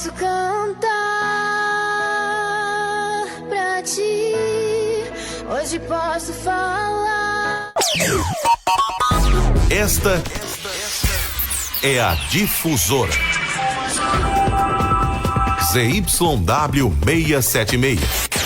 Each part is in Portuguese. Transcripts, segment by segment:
posso cantar pra ti, hoje posso falar. Esta é a Difusora. ZYW 676,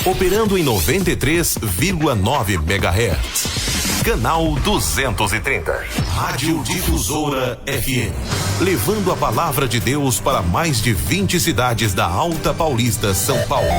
operando em 93,9 MHz. Canal 230. Rádio Difusora FM. Levando a palavra de Deus para mais de 20 cidades da Alta Paulista, São Paulo.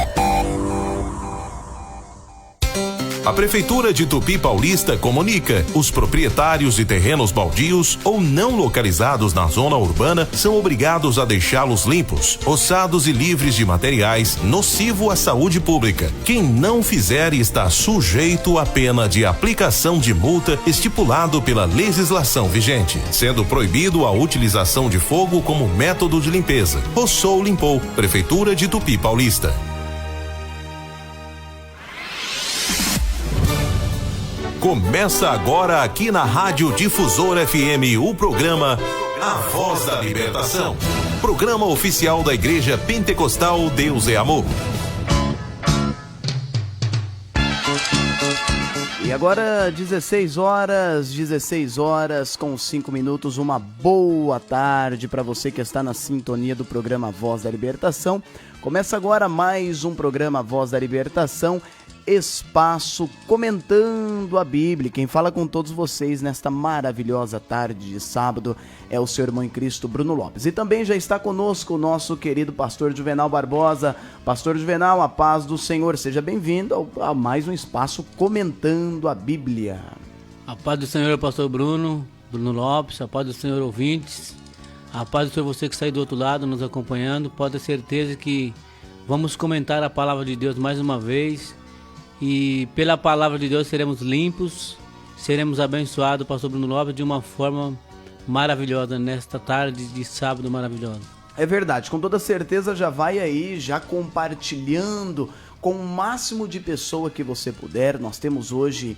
A Prefeitura de Tupi Paulista comunica: os proprietários de terrenos baldios ou não localizados na zona urbana são obrigados a deixá-los limpos, roçados e livres de materiais nocivos à saúde pública. Quem não fizer está sujeito à pena de aplicação de multa estipulado pela legislação vigente, sendo proibido a utilização de fogo como método de limpeza. Roçou, limpou. Prefeitura de Tupi Paulista. Começa agora aqui na Rádio Difusora FM o programa A Voz da Libertação. Programa oficial da Igreja Pentecostal Deus é Amor. E agora 16 horas com 5 minutos, uma boa tarde para você que está na sintonia do programa Voz da Libertação. Começa agora mais um programa Voz da Libertação, espaço comentando a Bíblia. Quem fala com todos vocês nesta maravilhosa tarde de sábado é o seu irmão em Cristo, Bruno Lopes. E também já está conosco o nosso querido pastor Juvenal Barbosa. Pastor Juvenal, a paz do Senhor, seja bem-vindo a mais um espaço comentando a Bíblia. A paz do Senhor, pastor Bruno Lopes, a paz do Senhor, ouvintes, a paz do Senhor, você que está aí do outro lado nos acompanhando. Pode ter certeza que vamos comentar a palavra de Deus mais uma vez. E pela palavra de Deus seremos limpos, seremos abençoados, pastor Bruno Lopes, de uma forma maravilhosa nesta tarde de sábado maravilhosa. É verdade, com toda certeza já vai aí, já compartilhando com o máximo de pessoa que você puder. Nós temos hoje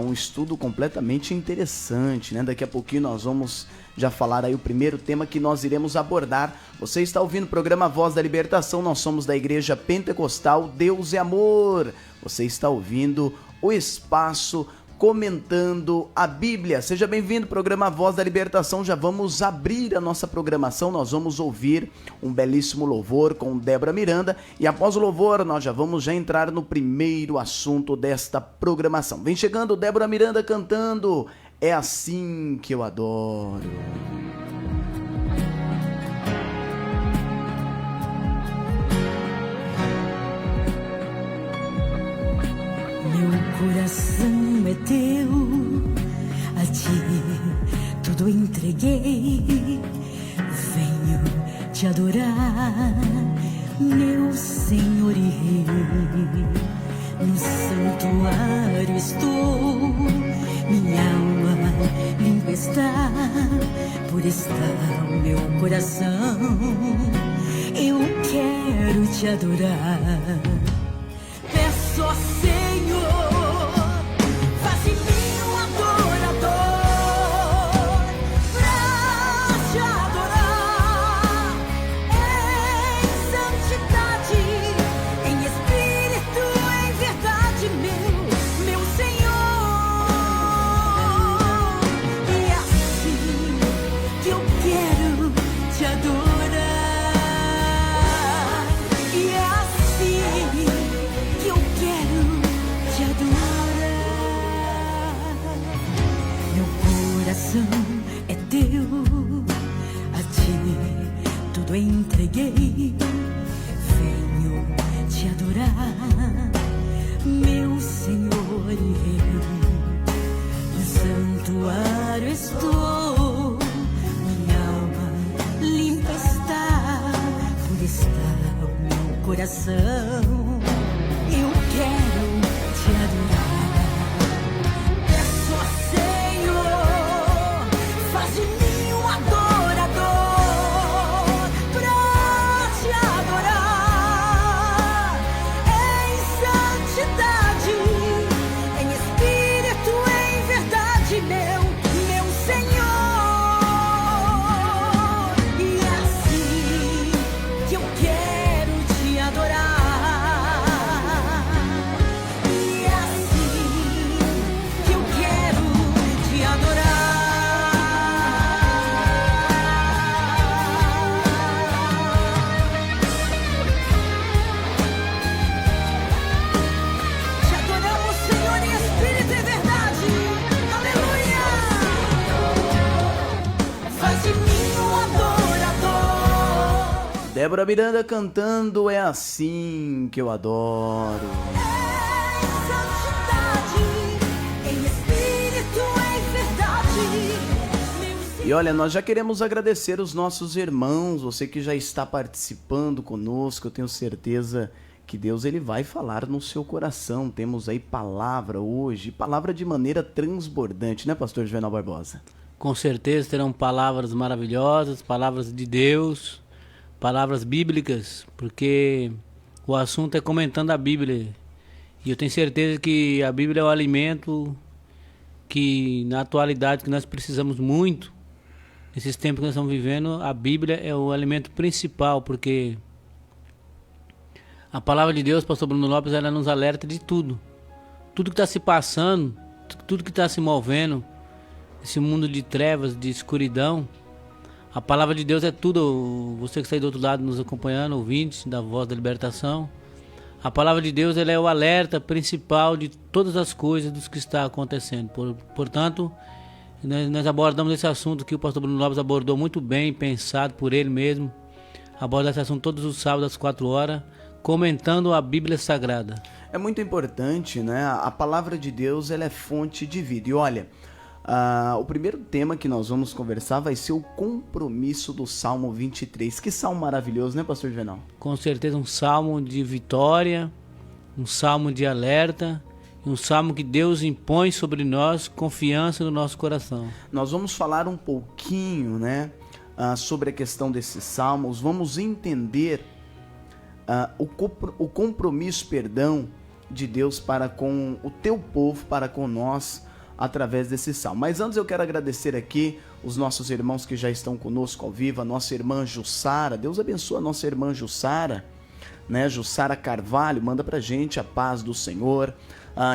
um estudo completamente interessante, né? Daqui a pouquinho nós vamos já falar aí o primeiro tema que nós iremos abordar. Você está ouvindo o programa Voz da Libertação, nós somos da Igreja Pentecostal Deus é Amor. Você está ouvindo o espaço comentando a Bíblia. Seja bem-vindo ao programa Voz da Libertação. Já vamos abrir a nossa programação, nós vamos ouvir um belíssimo louvor com Débora Miranda e após o louvor nós já vamos entrar no primeiro assunto desta programação. Vem chegando Débora Miranda cantando É Assim Que Eu Adoro. Meu coração é teu, a ti tudo entreguei. Venho te adorar, meu Senhor e Rei. No santuário estou, minha alma limpa está, por estar o meu coração. Eu quero te adorar. Peço ao Senhor, faz de mim um adorador, pra te adorar em santidade, em espírito, em verdade, meu Senhor. E é assim que eu quero te adorar. E é assim que eu quero te adorar. Meu coração é teu, a ti tudo entreguei. Venho te adorar, meu Senhor e Rei. No santuário estou, minha alma limpa está, por estar o meu coração. Eu quero te adorar. Peço ao Senhor, faz de mim um adorador, pra te adorar em santidade, em espírito, em verdade, meu Senhor. E é assim que eu Débora Miranda cantando É Assim Que Eu Adoro. Santidade, em espírito, em verdade. E olha, nós já queremos agradecer os nossos irmãos, você que já está participando conosco. Eu tenho certeza que Deus ele vai falar no seu coração. Temos aí palavra hoje, palavra de maneira transbordante, né, pastor Juvenal Barbosa? Com certeza terão palavras maravilhosas, palavras de Deus, palavras bíblicas, porque o assunto é comentando a Bíblia. E eu tenho certeza que a Bíblia é o alimento que na atualidade que nós precisamos muito. Nesses tempos que nós estamos vivendo, a Bíblia é o alimento principal, porque a palavra de Deus, pastor Bruno Lopes, ela nos alerta de tudo. Tudo que está se passando, tudo que está se movendo, esse mundo de trevas, de escuridão, a palavra de Deus é tudo. Você que está aí do outro lado nos acompanhando, ouvintes da Voz da Libertação, a palavra de Deus ela é o alerta principal de todas as coisas dos que está acontecendo. Portanto, nós abordamos esse assunto que o pastor Bruno Lopes abordou muito bem, pensado por ele mesmo. Aborda esse assunto todos os sábados às 4 horas, comentando a Bíblia Sagrada. É muito importante, né? A palavra de Deus ela é fonte de vida. E olha, o primeiro tema que nós vamos conversar vai ser o compromisso do Salmo 23. Que salmo maravilhoso, né, pastor Juvenal? Com certeza um salmo de vitória, um salmo de alerta, um salmo que Deus impõe sobre nós confiança no nosso coração. Nós vamos falar um pouquinho, né, sobre a questão desses salmos. Vamos entender o compromisso, de Deus para com o teu povo, para com nós, através desse salmo. Mas antes eu quero agradecer aqui os nossos irmãos que já estão conosco ao vivo, a nossa irmã Jussara. Deus abençoe a nossa irmã Jussara, né? Jussara Carvalho, manda pra gente a paz do Senhor.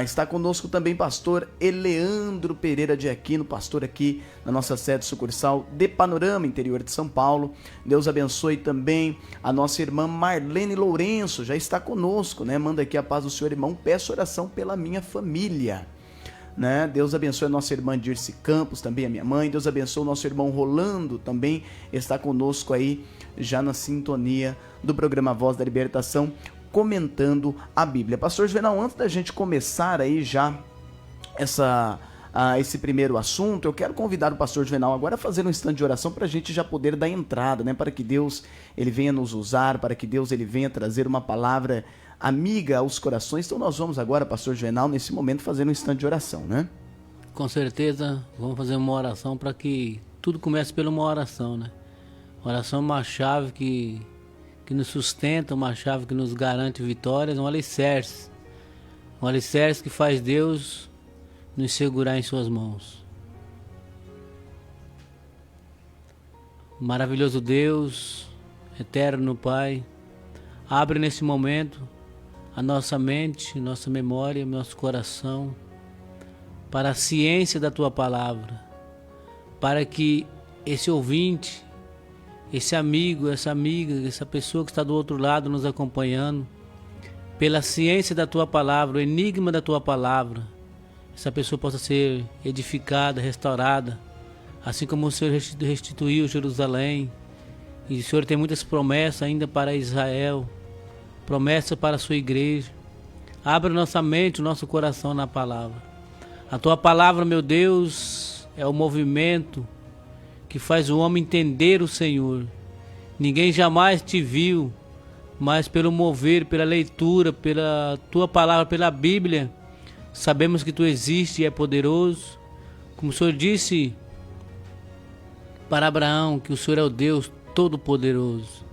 Está conosco também pastor Eleandro Pereira de Aquino, pastor aqui na nossa sede sucursal de Panorama, interior de São Paulo. Deus abençoe também a nossa irmã Marlene Lourenço, já está conosco, né? Manda aqui a paz do Senhor, irmão, peço oração pela minha família. Né? Deus abençoe a nossa irmã Dirce Campos, também a minha mãe. Deus abençoe o nosso irmão Rolando, também está conosco aí, já na sintonia do programa Voz da Libertação, comentando a Bíblia. Pastor Juvenal, antes da gente começar aí já esse primeiro assunto, eu quero convidar o pastor Juvenal agora a fazer um instante de oração para a gente já poder dar entrada, né? Para que Deus ele venha nos usar, para que Deus ele venha trazer uma palavra amiga aos corações. Então nós vamos agora, pastor Juvenal, nesse momento fazer um instante de oração, né? Com certeza, vamos fazer uma oração para que tudo comece por uma oração, né? Oração é uma chave que nos sustenta, uma chave que nos garante vitórias, um alicerce que faz Deus nos segurar em suas mãos. Maravilhoso Deus, eterno Pai, abre nesse momento a nossa mente, nossa memória, nosso coração para a ciência da Tua Palavra, para que esse ouvinte, esse amigo, essa amiga, essa pessoa que está do outro lado nos acompanhando, pela ciência da Tua Palavra, o enigma da Tua Palavra, essa pessoa possa ser edificada, restaurada, assim como o Senhor restituiu Jerusalém, e o Senhor tem muitas promessas ainda para Israel, promessa para a sua igreja. Abra nossa mente, o nosso coração na palavra. A tua palavra, meu Deus, é o movimento que faz o homem entender o Senhor. Ninguém jamais te viu, mas pelo mover, pela leitura, pela tua palavra, pela Bíblia, sabemos que tu existes e é poderoso. Como o Senhor disse para Abraão, que o Senhor é o Deus Todo-Poderoso.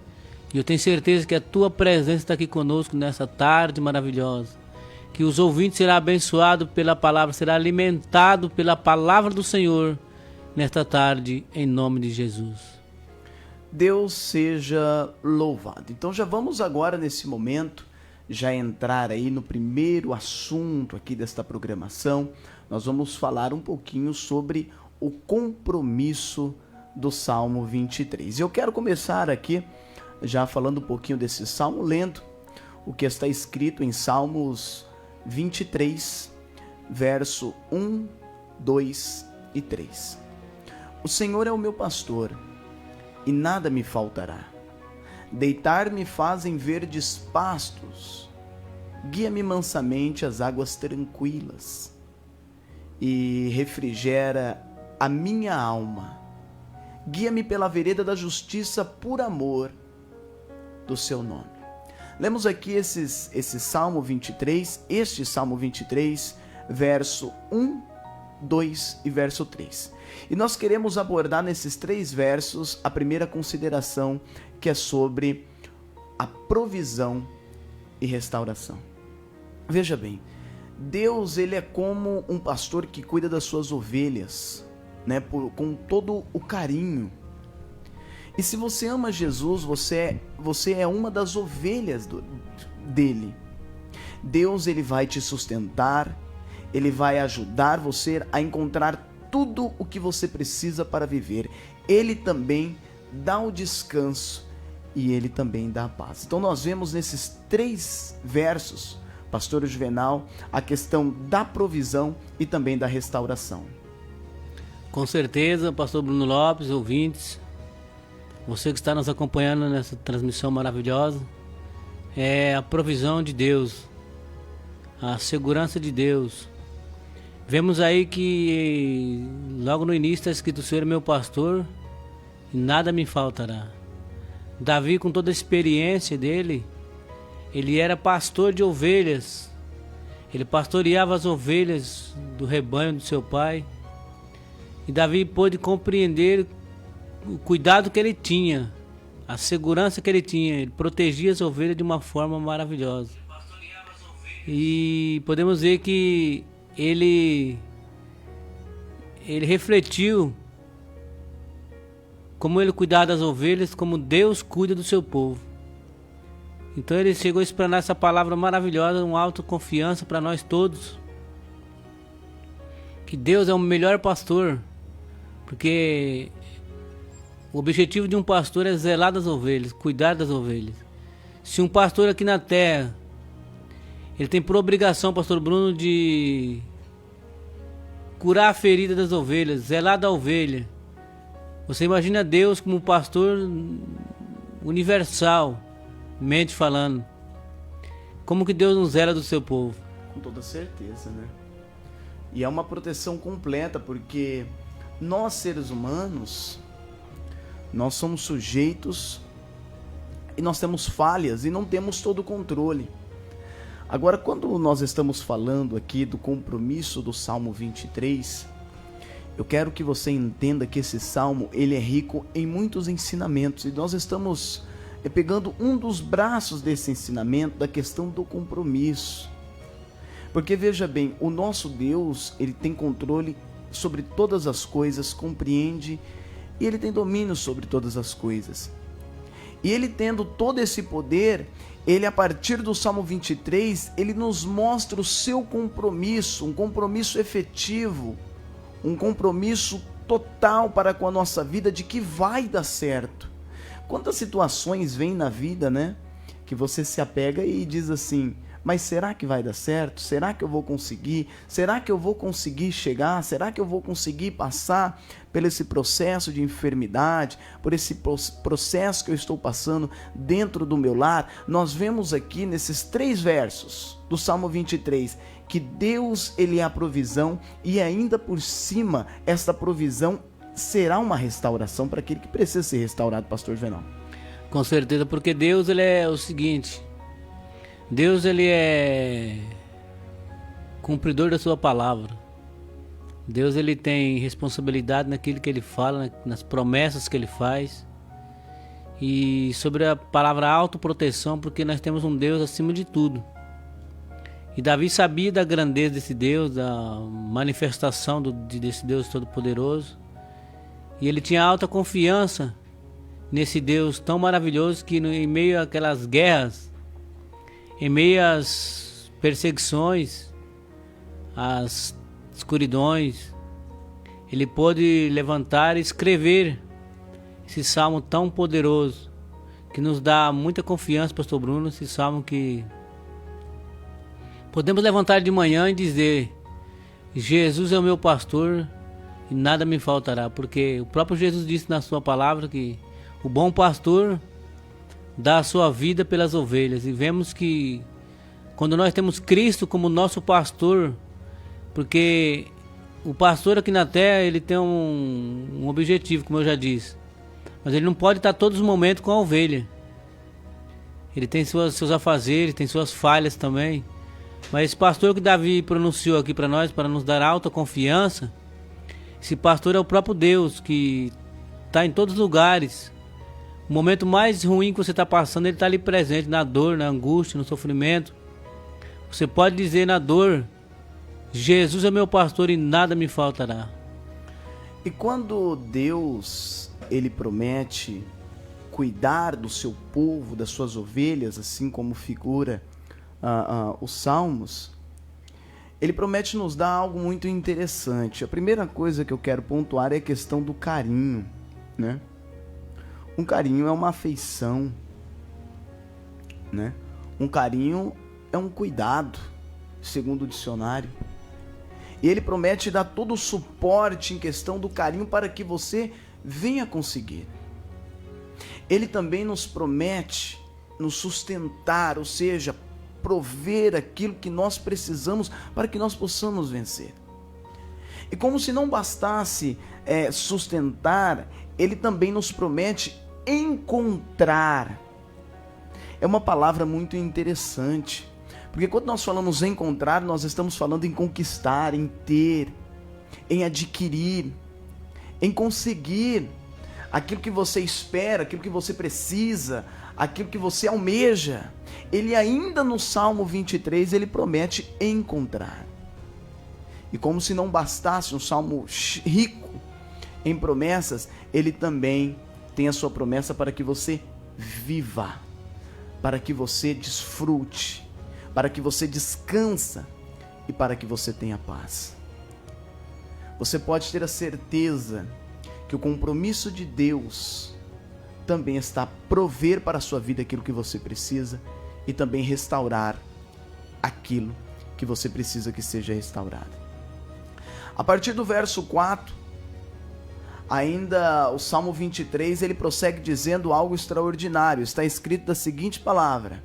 E eu tenho certeza que a tua presença está aqui conosco nessa tarde maravilhosa. Que os ouvintes serão abençoados pela palavra, será alimentado pela palavra do Senhor nesta tarde, em nome de Jesus. Deus seja louvado. Então já vamos agora nesse momento, já entrar aí no primeiro assunto aqui desta programação. Nós vamos falar um pouquinho sobre o compromisso do Salmo 23. Eu quero começar aqui já falando um pouquinho desse salmo, lendo o que está escrito em Salmos 23, verso 1, 2 e 3. O Senhor é o meu pastor, e nada me faltará. Deitar-me fazem verdes pastos, guia-me mansamente às águas tranquilas, e refrigera a minha alma. Guia-me pela vereda da justiça por amor do seu nome. Lemos aqui este Salmo 23, verso 1, 2 e verso 3. E nós queremos abordar nesses 3 versos a primeira consideração, que é sobre a provisão e restauração. Veja bem, Deus, ele é como um pastor que cuida das suas ovelhas, né, com todo o carinho. E se você ama Jesus, você é uma das ovelhas dele. Deus, ele vai te sustentar, ele vai ajudar você a encontrar tudo o que você precisa para viver. Ele também dá o descanso e ele também dá a paz. Então nós vemos nesses 3 versos, pastor Juvenal, a questão da provisão e também da restauração. Com certeza, pastor Bruno Lopes, ouvintes, você que está nos acompanhando nessa transmissão maravilhosa, é a provisão de Deus, a segurança de Deus. Vemos aí que logo no início está escrito: o Senhor é meu pastor e nada me faltará. Davi, com toda a experiência dele, ele era pastor de ovelhas. Ele pastoreava as ovelhas do rebanho do seu pai. E Davi pôde compreender o cuidado que ele tinha, a segurança que ele tinha. Ele protegia as ovelhas de uma forma maravilhosa. E podemos ver que ele refletiu como ele cuidava das ovelhas, como Deus cuida do seu povo. Então ele chegou a explanar essa palavra maravilhosa, uma autoconfiança para nós todos, que Deus é o melhor pastor, porque o objetivo de um pastor é zelar das ovelhas, cuidar das ovelhas. Se um pastor aqui na terra, ele tem por obrigação, pastor Bruno, de curar a ferida das ovelhas, zelar da ovelha, você imagina Deus como um pastor universal, mente falando. Como que Deus não zela do seu povo? Com toda certeza, né? E é uma proteção completa, porque nós, seres humanos, nós somos sujeitos e nós temos falhas e não temos todo o controle. Agora, quando nós estamos falando aqui do compromisso do Salmo 23, eu quero que você entenda que esse Salmo, ele é rico em muitos ensinamentos, e nós estamos pegando um dos braços desse ensinamento, da questão do compromisso. Porque veja bem, o nosso Deus, ele tem controle sobre todas as coisas, compreende, e ele tem domínio sobre todas as coisas. E ele, tendo todo esse poder, ele, a partir do Salmo 23, ele nos mostra o seu compromisso, um compromisso efetivo, um compromisso total para com a nossa vida, de que vai dar certo. Quantas situações vêm na vida, né, que você se apega e diz assim: mas será que vai dar certo? Será que eu vou conseguir? Será que eu vou conseguir chegar? Será que eu vou conseguir passar por esse processo de enfermidade, por esse processo que eu estou passando dentro do meu lar? Nós vemos aqui nesses 3 versos do Salmo 23 que Deus, ele é a provisão, e ainda por cima, esta provisão será uma restauração para aquele que precisa ser restaurado, pastor Juvenal. Com certeza, porque Deus, ele é o seguinte: Deus, ele é cumpridor da sua palavra. Deus, ele tem responsabilidade naquilo que ele fala, nas promessas que ele faz. E sobre a palavra autoproteção, porque nós temos um Deus acima de tudo. E Davi sabia da grandeza desse Deus, da manifestação desse Deus Todo-Poderoso. E ele tinha alta confiança nesse Deus tão maravilhoso, que em meio àquelas guerras, em meio às perseguições, às escuridões, ele pôde levantar e escrever esse salmo tão poderoso, que nos dá muita confiança, pastor Bruno. Esse salmo que podemos levantar de manhã e dizer: Jesus é o meu pastor e nada me faltará, porque o próprio Jesus disse na sua palavra que o bom pastor dá a sua vida pelas ovelhas. E vemos que quando nós temos Cristo como nosso pastor, porque o pastor aqui na terra, ele tem um objetivo, como eu já disse, mas ele não pode estar todos os momentos com a ovelha. Ele tem seus afazeres, tem suas falhas também. Mas esse pastor que Davi pronunciou aqui para nós, para nos dar alta confiança, esse pastor é o próprio Deus, que está em todos os lugares. O momento mais ruim que você está passando, ele está ali presente, na dor, na angústia, no sofrimento. Você pode dizer na dor: Jesus é meu pastor e nada me faltará. E quando Deus, ele promete cuidar do seu povo, das suas ovelhas, assim como figura os Salmos, ele promete nos dar algo muito interessante. A primeira coisa que eu quero pontuar é a questão do carinho, né? Um carinho é uma afeição, né? Um carinho é um cuidado, segundo o dicionário. E ele promete dar todo o suporte em questão do carinho para que você venha conseguir. Ele também nos promete nos sustentar, ou seja, prover aquilo que nós precisamos para que nós possamos vencer. E como se não bastasse sustentar, ele também nos promete encontrar. É uma palavra muito interessante, porque quando nós falamos encontrar, nós estamos falando em conquistar, em ter, em adquirir, em conseguir aquilo que você espera, aquilo que você precisa, aquilo que você almeja. Ele ainda no Salmo 23, ele promete encontrar. E como se não bastasse um salmo rico em promessas, ele também tem a sua promessa para que você viva, para que você desfrute, para que você descansa e para que você tenha paz. Você pode ter a certeza que o compromisso de Deus também está a prover para a sua vida aquilo que você precisa e também restaurar aquilo que você precisa que seja restaurado. A partir do verso 4, ainda o Salmo 23, ele prossegue dizendo algo extraordinário. Está escrito da seguinte palavra: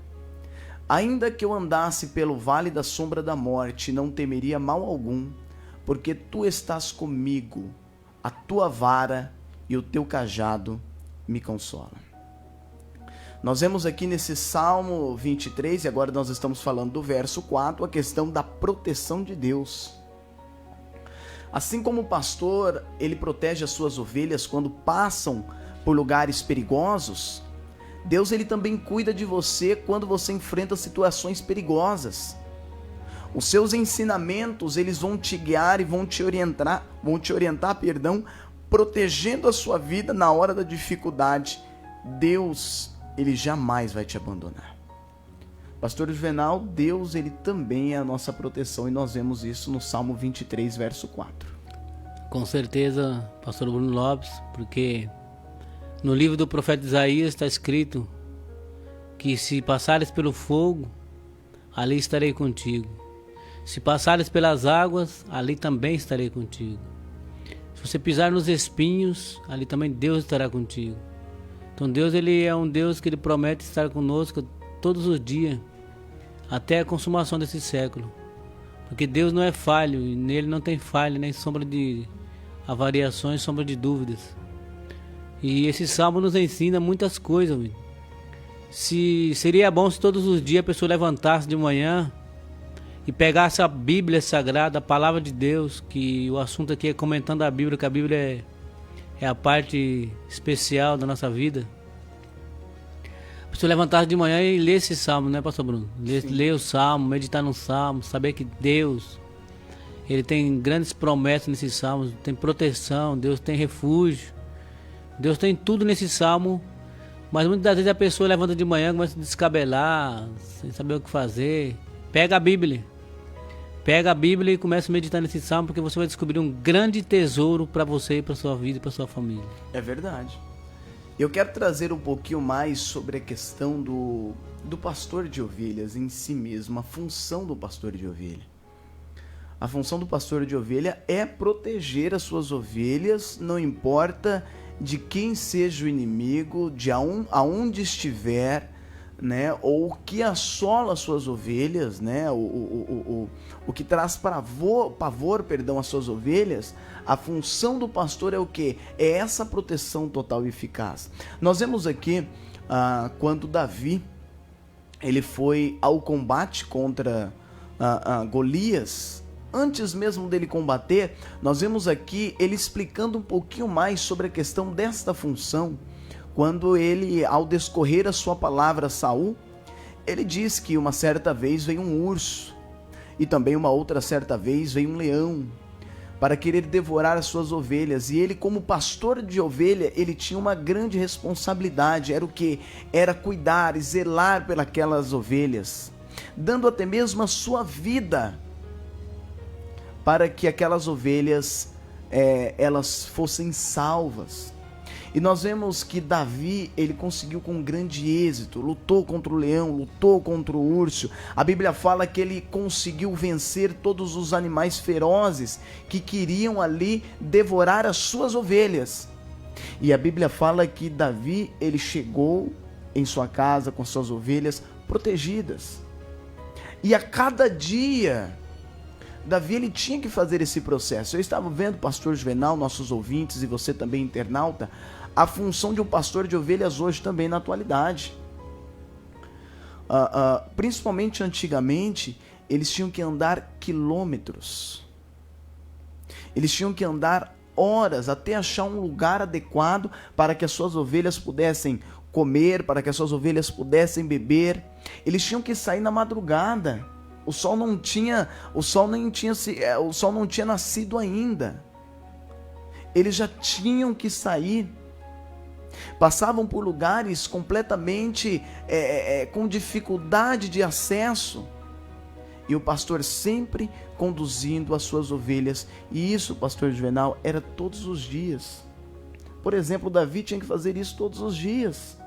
ainda que eu andasse pelo vale da sombra da morte, não temeria mal algum, porque tu estás comigo, a tua vara e o teu cajado me consolam. Nós vemos aqui nesse Salmo 23, e agora nós estamos falando do verso 4, a questão da proteção de Deus. Assim como o pastor, ele protege as suas ovelhas quando passam por lugares perigosos, Deus ele também cuida de você quando você enfrenta situações perigosas. Os seus ensinamentos, eles vão te guiar e vão te orientar, protegendo a sua vida na hora da dificuldade. Deus, ele jamais vai te abandonar. Pastor Juvenal, Deus, ele também é a nossa proteção, e nós vemos isso no Salmo 23, verso 4. Com certeza, pastor Bruno Lopes, porque no livro do profeta Isaías está escrito que se passares pelo fogo, ali estarei contigo. Se passares pelas águas, ali também estarei contigo. Se você pisar nos espinhos, ali também Deus estará contigo. Então Deus, ele é um Deus que ele promete estar conosco todos os dias, até a consumação desse século. Porque Deus não é falho, e nele não tem falha, nem sombra de avariações, sombra de dúvidas. E esse salmo nos ensina muitas coisas. Seria bom se todos os dias a pessoa levantasse de manhã e pegasse a Bíblia Sagrada, a Palavra de Deus, que o assunto aqui é comentando a Bíblia, que a Bíblia é a parte especial da nossa vida. A pessoa levantasse de manhã e ler esse salmo, né, pastor Bruno? Ler o salmo, meditar no salmo, saber que Deus, ele tem grandes promessas nesse salmo, tem proteção, Deus tem refúgio, Deus tem tudo nesse salmo. Mas muitas das vezes a pessoa levanta de manhã, começa a descabelar, sem saber o que fazer. Pega a Bíblia e começa a meditar nesse salmo, porque você vai descobrir um grande tesouro para você, para sua vida e para sua família. É verdade. Eu quero trazer um pouquinho mais sobre a questão do pastor de ovelhas em si mesmo, a função do pastor de ovelha. A função do pastor de ovelha é proteger as suas ovelhas, não importa de quem seja o inimigo, de aonde estiver, né, ou o que assola as suas ovelhas, né, o que traz pavor, às suas ovelhas. A função do pastor é o quê? É essa proteção total e eficaz. Nós vemos aqui quando Davi ele foi ao combate contra Golias. Antes mesmo dele combater, nós vemos aqui ele explicando um pouquinho mais sobre a questão desta função. Quando ele, ao discorrer a sua palavra a Saul, ele diz que uma certa vez veio um urso, e também uma outra certa vez veio um leão, para querer devorar as suas ovelhas. E ele, como pastor de ovelha, ele tinha uma grande responsabilidade. Era o quê? Era cuidar e zelar pelas ovelhas, dando até mesmo a sua vida, para que aquelas ovelhas elas fossem salvas. E nós vemos que Davi, ele conseguiu com grande êxito, lutou contra o leão, lutou contra o urso. A Bíblia fala que ele conseguiu vencer todos os animais ferozes que queriam ali devorar as suas ovelhas. E a Bíblia fala que Davi, ele chegou em sua casa com suas ovelhas protegidas. E a cada dia, Davi, ele tinha que fazer esse processo. Eu estava vendo, pastor Juvenal, nossos ouvintes e você também, internauta, a função de um pastor de ovelhas hoje também na atualidade. Principalmente antigamente, eles tinham que andar quilômetros. Eles tinham que andar horas até achar um lugar adequado para que as suas ovelhas pudessem comer, para que as suas ovelhas pudessem beber. Eles tinham que sair na madrugada. O sol não tinha nascido ainda. Eles já tinham que sair. Passavam por lugares completamente com dificuldade de acesso. E o pastor sempre conduzindo as suas ovelhas. E isso, pastor Juvenal, era todos os dias. Por exemplo, Davi tinha que fazer isso todos os dias.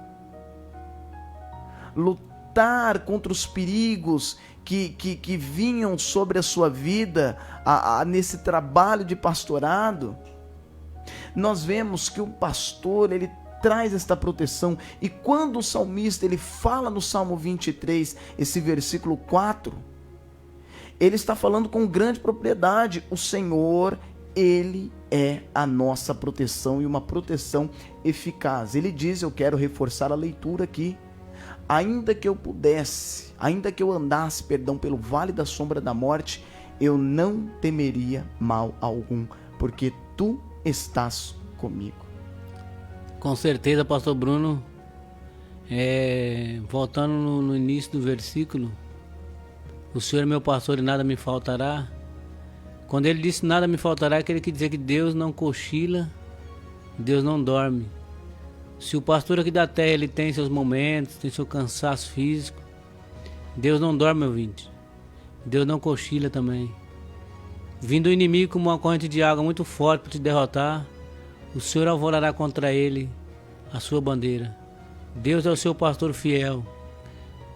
Lutar contra os perigos que vinham sobre a sua vida nesse trabalho de pastorado. Nós vemos que o pastor, ele traz esta proteção. E quando o salmista, ele fala no Salmo 23, esse versículo 4, ele está falando com grande propriedade. O Senhor, ele é a nossa proteção, e uma proteção eficaz. Ele diz, eu quero reforçar a leitura aqui: ainda que eu andasse, pelo vale da sombra da morte, eu não temeria mal algum, porque tu estás comigo. Com certeza, pastor Bruno, voltando no início do versículo, o Senhor é meu pastor e nada me faltará. Quando ele disse nada me faltará, é que ele quer dizer que Deus não cochila, Deus não dorme. Se o pastor aqui da terra, ele tem seus momentos, tem seu cansaço físico, Deus não dorme, meu ouvinte. Deus não cochila também. Vindo o inimigo como uma corrente de água muito forte para te derrotar, o Senhor alvorará contra ele a sua bandeira. Deus é o seu pastor fiel.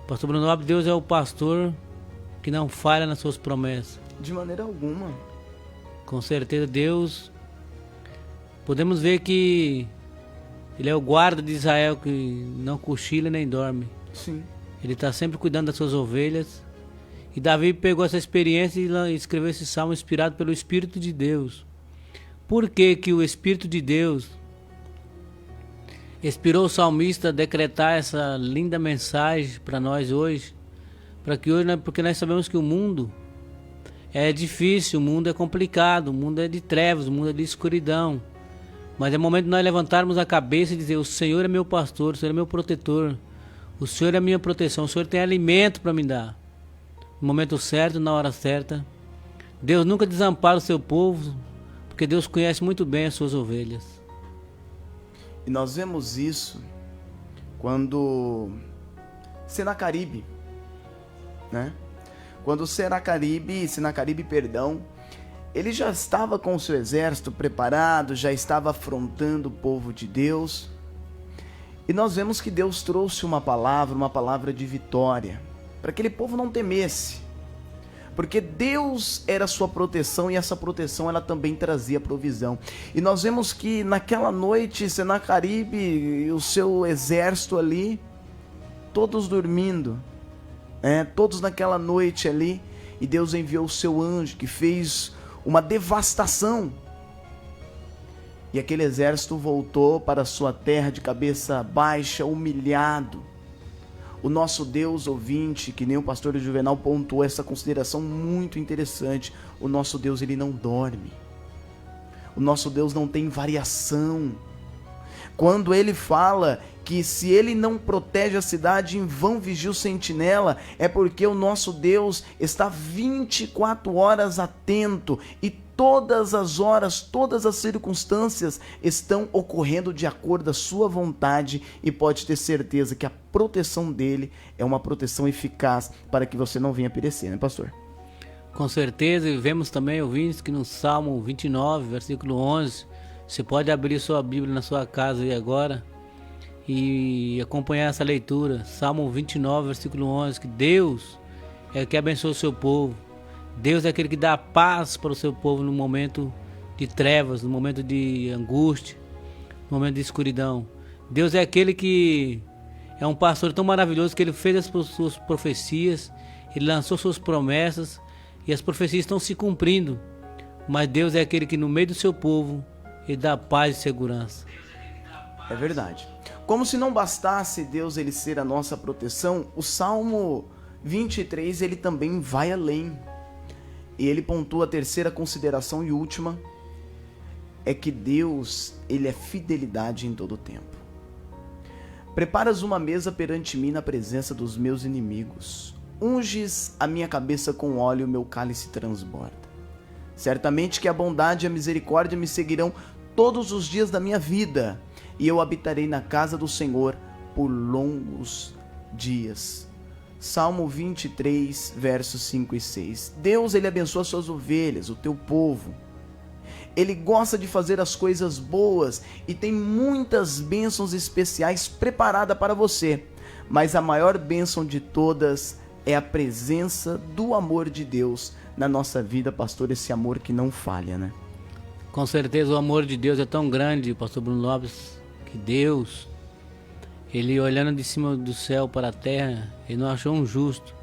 Pastor Bruno Lopes, Deus é o pastor que não falha nas suas promessas. De maneira alguma. Com certeza, Deus, podemos ver que ele é o guarda de Israel, que não cochila nem dorme. Sim. Ele está sempre cuidando das suas ovelhas. E Davi pegou essa experiência e escreveu esse salmo inspirado pelo Espírito de Deus. Por que o Espírito de Deus inspirou o salmista a decretar essa linda mensagem para nós hoje? Porque nós sabemos que o mundo é difícil, o mundo é complicado, o mundo é de trevas, o mundo é de escuridão. Mas é momento de nós levantarmos a cabeça e dizer: o Senhor é meu pastor, o Senhor é meu protetor, o Senhor é a minha proteção, o Senhor tem alimento para me dar. No momento certo, na hora certa. Deus nunca desampara o seu povo, porque Deus conhece muito bem as suas ovelhas. E nós vemos isso quando Senaqueribe, né? Quando Senaqueribe, ele já estava com o seu exército preparado, já estava afrontando o povo de Deus. E nós vemos que Deus trouxe uma palavra de vitória, para que aquele povo não temesse, porque Deus era sua proteção e essa proteção ela também trazia provisão. E nós vemos que naquela noite Senaqueribe e o seu exército ali, todos dormindo, todos naquela noite ali, e Deus enviou o seu anjo que fez uma devastação. E aquele exército voltou para sua terra de cabeça baixa, humilhado. O nosso Deus, ouvinte, que nem o pastor Juvenal pontuou essa consideração muito interessante. O nosso Deus, ele não dorme. O nosso Deus não tem variação. Quando ele fala que se ele não protege a cidade, em vão vigia o sentinela, é porque o nosso Deus está 24 horas atento e todas as horas, todas as circunstâncias estão ocorrendo de acordo à sua vontade, e pode ter certeza que a proteção dele é uma proteção eficaz para que você não venha perecer, né, pastor? Com certeza, e vemos também, ouvintes, que no Salmo 29, versículo 11, você pode abrir sua Bíblia na sua casa aí agora e acompanhar essa leitura. Salmo 29, versículo 11, que Deus é o que abençoa o seu povo. Deus é aquele que dá paz para o seu povo no momento de trevas, no momento de angústia, no momento de escuridão. Deus é aquele que é um pastor tão maravilhoso que ele fez as suas profecias, ele lançou suas promessas e as profecias estão se cumprindo. Mas Deus é aquele que no meio do seu povo, ele dá paz e segurança. É verdade. Como se não bastasse Deus ele ser a nossa proteção, o Salmo 23 ele também vai além. E ele pontua a terceira consideração e última, é que Deus, ele é fidelidade em todo o tempo. Preparas uma mesa perante mim na presença dos meus inimigos. Unges a minha cabeça com óleo e o meu cálice transborda. Certamente que a bondade e a misericórdia me seguirão todos os dias da minha vida, e eu habitarei na casa do Senhor por longos dias. Salmo 23, versos 5 e 6. Deus, ele abençoa suas ovelhas, o teu povo. Ele gosta de fazer as coisas boas e tem muitas bênçãos especiais preparadas para você. Mas a maior bênção de todas é a presença do amor de Deus na nossa vida, pastor, esse amor que não falha, né? Com certeza o amor de Deus é tão grande, pastor Bruno Lopes, que Deus, ele olhando de cima do céu para a terra, ele não achou um justo.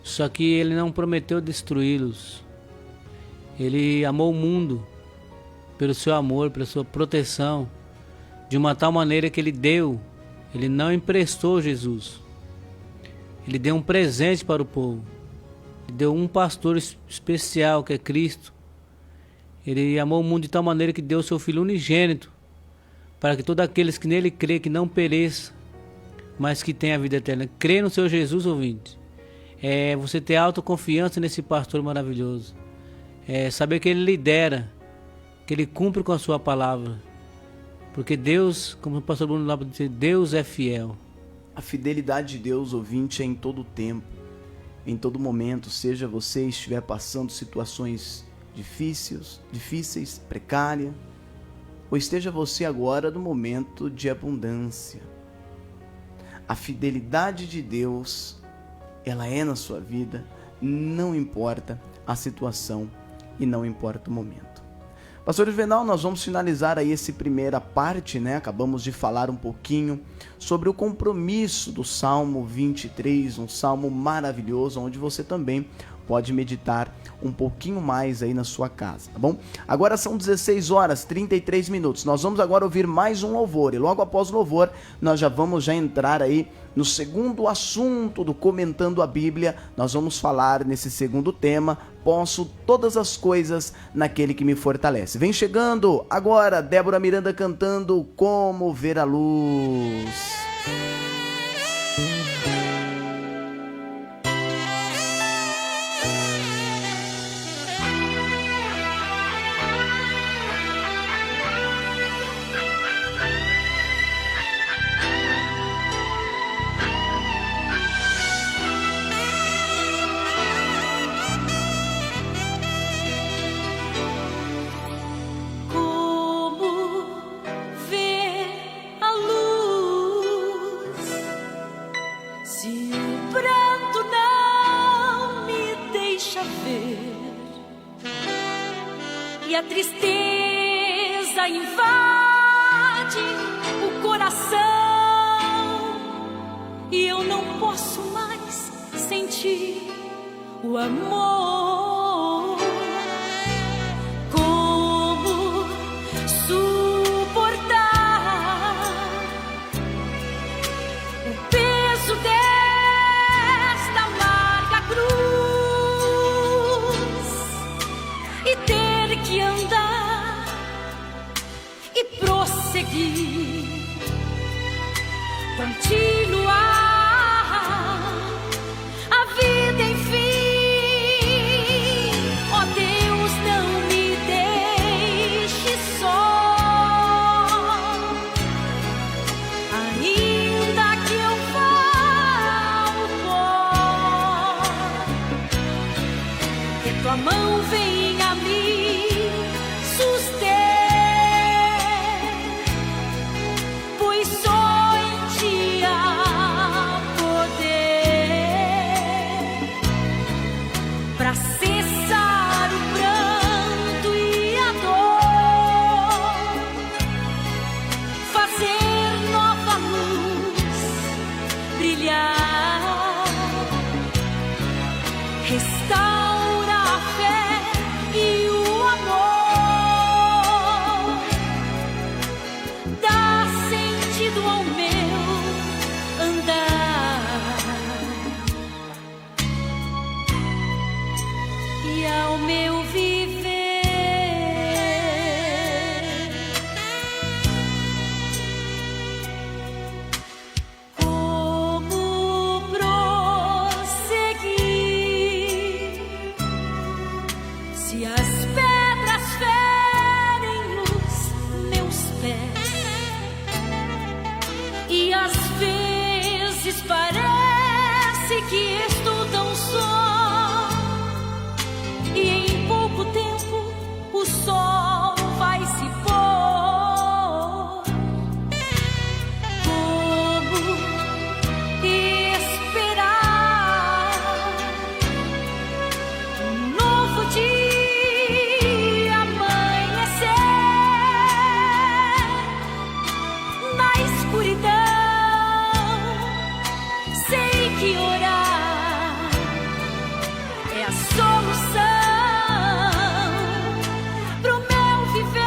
Só que ele não prometeu destruí-los. Ele amou o mundo pelo seu amor, pela sua proteção, de uma tal maneira que ele não emprestou Jesus. Ele deu um presente para o povo. Ele deu um pastor especial, que é Cristo. Ele amou o mundo de tal maneira que deu o seu Filho unigênito, para que todos aqueles que nele crê, que não pereça, mas que tenha a vida eterna. Crê no seu Jesus, ouvinte. É você ter autoconfiança nesse pastor maravilhoso. É saber que ele lidera, que ele cumpre com a sua palavra. Porque Deus, como o pastor Bruno Lopes disse, Deus é fiel. A fidelidade de Deus, ouvinte, é em todo tempo, em todo momento, seja você estiver passando situações difíceis, precárias, ou esteja você agora no momento de abundância. A fidelidade de Deus, ela é na sua vida, não importa a situação e não importa o momento. Pastor Juvenal, nós vamos finalizar aí essa primeira parte, né? Acabamos de falar um pouquinho sobre o compromisso do Salmo 23, um salmo maravilhoso, onde você também pode meditar um pouquinho mais aí na sua casa, tá bom? Agora são 16 horas 33 minutos. Nós vamos agora ouvir mais um louvor e logo após o louvor nós já vamos entrar aí no segundo assunto do Comentando a Bíblia. Nós vamos falar nesse segundo tema, posso todas as coisas naquele que me fortalece. Vem chegando agora Débora Miranda cantando Como Ver a Luz. e a tristeza invade o coração, e eu não posso mais sentir o amor. Como suportar o peso desta amarga cruz e ter que andar e prosseguir, continuar a vida, enfim. Ó Deus, não me deixe só, ainda que eu vá ao pó, que tua mão venha me suster, pois só em ti há poder pra cessar o pranto e a dor, fazer nova luz brilhar, restaura a fé e o amor, dá sentido ao meu andar e ao meu viver. Como prosseguir se as pedras ferem os meus pés e às vezes parece que estou tão só, e em pouco tempo o sol vai se pôr. Como esperar um novo dia amanhecer na escuridão? Sei que orar é a solução pro meu viver.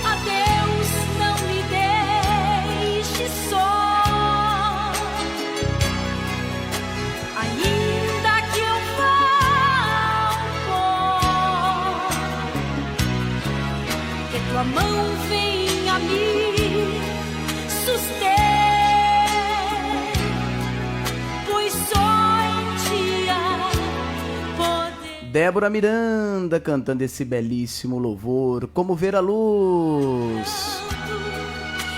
A Deus, não me deixe só, ainda que eu vá ao pó, que tua mão venha me suster, pois só em ti há poder. Débora Miranda cantando esse belíssimo louvor, Como Ver a Luz.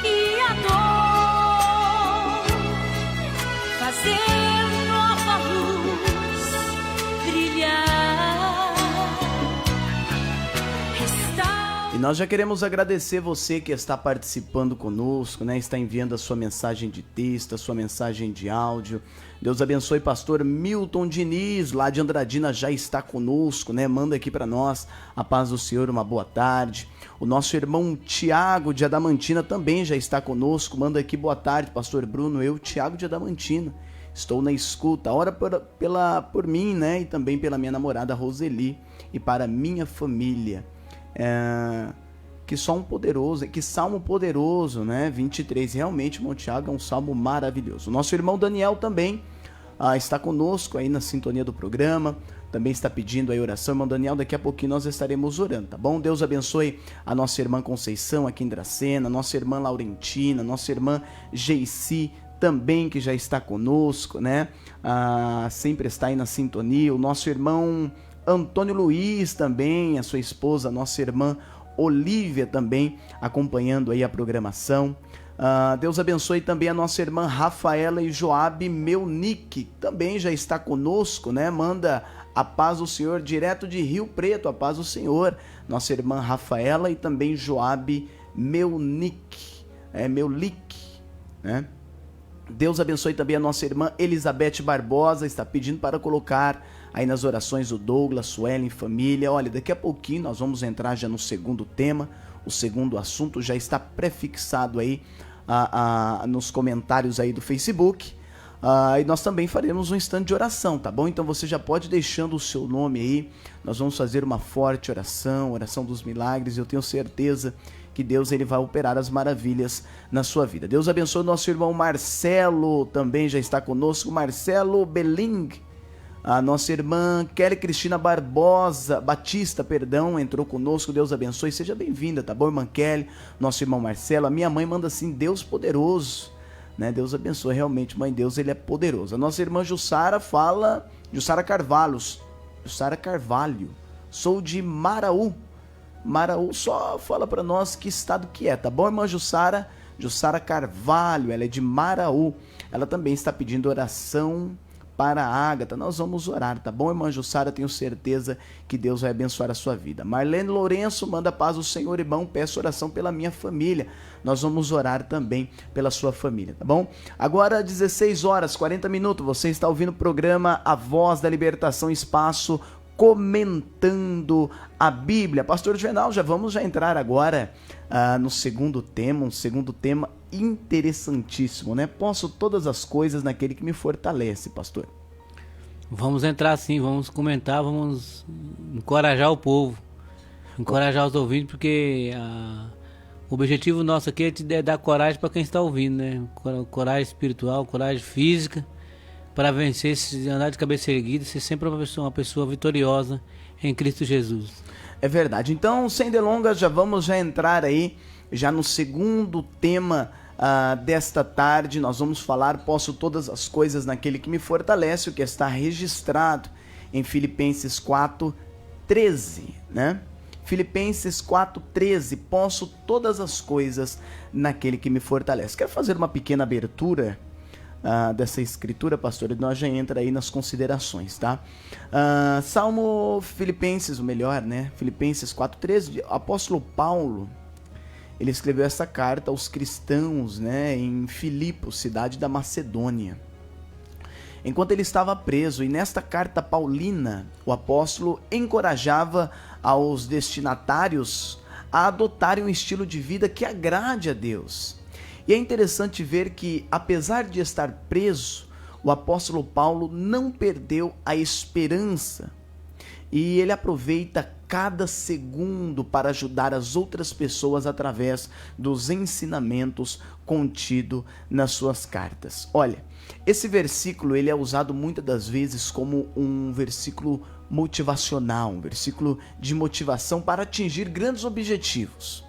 E a dor, fazer nova luz brilhar, restaurar. E nós já queremos agradecer você que está participando conosco, né? Está enviando a sua mensagem de texto, a sua mensagem de áudio. Deus abençoe, pastor Milton Diniz, lá de Andradina, já está conosco, né? Manda aqui para nós, a paz do Senhor, uma boa tarde. O nosso irmão Tiago de Adamantina também já está conosco, manda aqui, boa tarde, pastor Bruno, eu, Tiago de Adamantina, estou na escuta, ora por mim, né? E também pela minha namorada Roseli e para minha família. Que Salmo poderoso, né? 23, realmente, irmão Tiago, é um salmo maravilhoso. O nosso irmão Daniel também está conosco aí na sintonia do programa, também está pedindo aí oração. Irmão Daniel, daqui a pouquinho nós estaremos orando, tá bom? Deus abençoe a nossa irmã Conceição aqui em Dracena, nossa irmã Laurentina, nossa irmã Geici também, que já está conosco, né? Sempre está aí na sintonia. O nosso irmão Antônio Luiz também, a sua esposa, a nossa irmã Olívia também acompanhando aí a programação. Deus abençoe também a nossa irmã Rafaela e Joabe Melnick, também já está conosco, né? Manda a paz do Senhor direto de Rio Preto, a paz do Senhor. Nossa irmã Rafaela e também Joabe Melnick, né? Deus abençoe também a nossa irmã Elizabeth Barbosa, está pedindo para colocar aí nas orações o Douglas, Suelen, família. Olha, daqui a pouquinho nós vamos entrar já no segundo tema, o segundo assunto já está prefixado aí nos comentários aí do Facebook. E nós também faremos um instante de oração, tá bom? Então você já pode deixando o seu nome aí, nós vamos fazer uma forte oração, oração dos milagres, eu tenho certeza que Deus ele vai operar as maravilhas na sua vida. Deus abençoe o nosso irmão Marcelo, também já está conosco, Marcelo Beling. A nossa irmã Kelly Cristina Batista, entrou conosco, Deus abençoe, seja bem-vinda, tá bom, irmã Kelly? Nosso irmão Marcelo, a minha mãe manda assim, Deus poderoso, né? Deus abençoe, realmente, mãe, Deus, ele é poderoso. A nossa irmã Jussara Jussara Carvalho, sou de Maraú, só fala para nós que estado que é, tá bom, irmã Jussara Carvalho, ela é de Maraú, ela também está pedindo oração para a Ágata, nós vamos orar, tá bom, irmã Jussara? Tenho certeza que Deus vai abençoar a sua vida. Marlene Lourenço, manda paz ao Senhor, irmão, peço oração pela minha família, nós vamos orar também pela sua família, tá bom? Agora 16 horas, 40 minutos, você está ouvindo o programa A Voz da Libertação, espaço comentando a Bíblia. Pastor Juvenal, vamos entrar agora no segundo tema, um segundo tema interessantíssimo, né? Posso todas as coisas naquele que me fortalece, pastor. Vamos entrar sim, vamos comentar, vamos encorajar o povo, encorajar os ouvintes, porque o objetivo nosso aqui é dar coragem para quem está ouvindo, né? Coragem espiritual, coragem física, para vencer, andar de cabeça erguida, ser sempre uma pessoa vitoriosa em Cristo Jesus. É verdade. Então, sem delongas, vamos entrar aí já no segundo tema desta tarde. Nós vamos falar, posso todas as coisas naquele que me fortalece, o que está registrado em Filipenses 4:13, né? Filipenses 4:13, posso todas as coisas naquele que me fortalece. Quero fazer uma pequena abertura dessa escritura, pastor, e nós já entra aí nas considerações, tá? Filipenses 4:13, o apóstolo Paulo, ele escreveu essa carta aos cristãos, né, em Filipos, cidade da Macedônia, enquanto ele estava preso, e nesta carta paulina, o apóstolo encorajava aos destinatários a adotarem um estilo de vida que agrade a Deus. E é interessante ver que, apesar de estar preso, o apóstolo Paulo não perdeu a esperança. E ele aproveita cada segundo para ajudar as outras pessoas através dos ensinamentos contidos nas suas cartas. Olha, esse versículo ele é usado muitas das vezes como um versículo motivacional, um versículo de motivação para atingir grandes objetivos.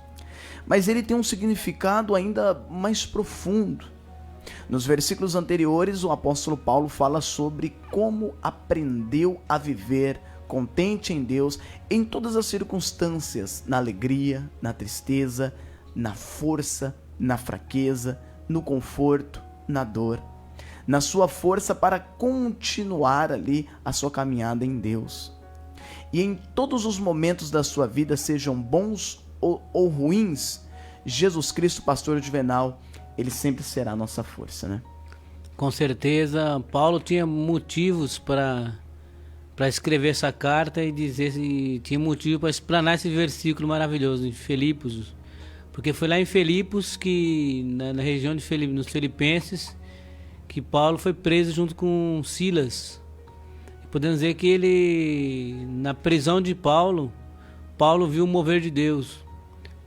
Mas ele tem um significado ainda mais profundo. Nos versículos anteriores, o apóstolo Paulo fala sobre como aprendeu a viver contente em Deus em todas as circunstâncias, na alegria, na tristeza, na força, na fraqueza, no conforto, na dor, na sua força para continuar ali a sua caminhada em Deus. E em todos os momentos da sua vida, sejam bons ou ruins, Jesus Cristo, pastor Juvenal, ele sempre será a nossa força, né? Com certeza, Paulo tinha motivos para escrever essa carta e dizer, tinha motivo para explanar esse versículo maravilhoso em Filipos, porque foi lá em Filipos, que na região de nos Filipenses, que Paulo foi preso junto com Silas. Podemos dizer que ele, na prisão de Paulo viu o mover de Deus.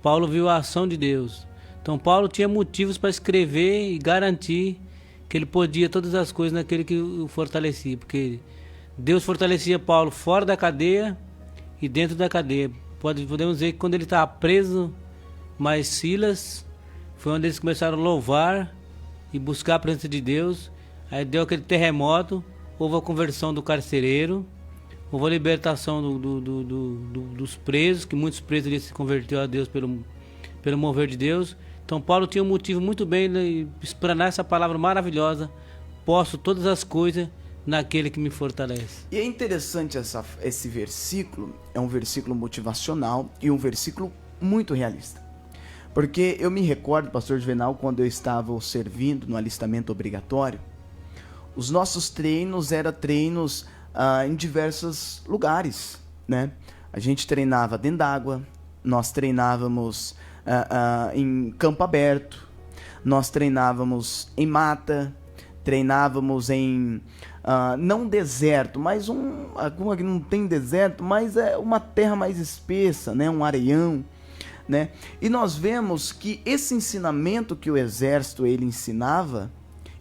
Paulo viu a ação de Deus. Então Paulo tinha motivos para escrever e garantir que ele podia todas as coisas naquele que o fortalecia, porque Deus fortalecia Paulo fora da cadeia e dentro da cadeia. Podemos dizer que quando ele estava preso, mas Silas, foi onde eles começaram a louvar e buscar a presença de Deus. Aí deu aquele terremoto, houve a conversão do carcereiro, houve a libertação dos presos, que muitos presos ali se converteu a Deus pelo mover de Deus. Então Paulo tinha um motivo muito bem de explanar essa palavra maravilhosa: posso todas as coisas naquele que me fortalece. E é interessante esse versículo, é um versículo motivacional e um versículo muito realista. Porque eu me recordo, pastor Juvenal, quando eu estava servindo no alistamento obrigatório, os nossos treinos eram treinos em diversos lugares, né? A gente treinava dentro d'água, nós treinávamos em campo aberto, nós treinávamos em mata, treinávamos em, não deserto, mas como não tem deserto, mas é uma terra mais espessa, né? Um areião, né? E nós vemos que esse ensinamento que o exército ele ensinava,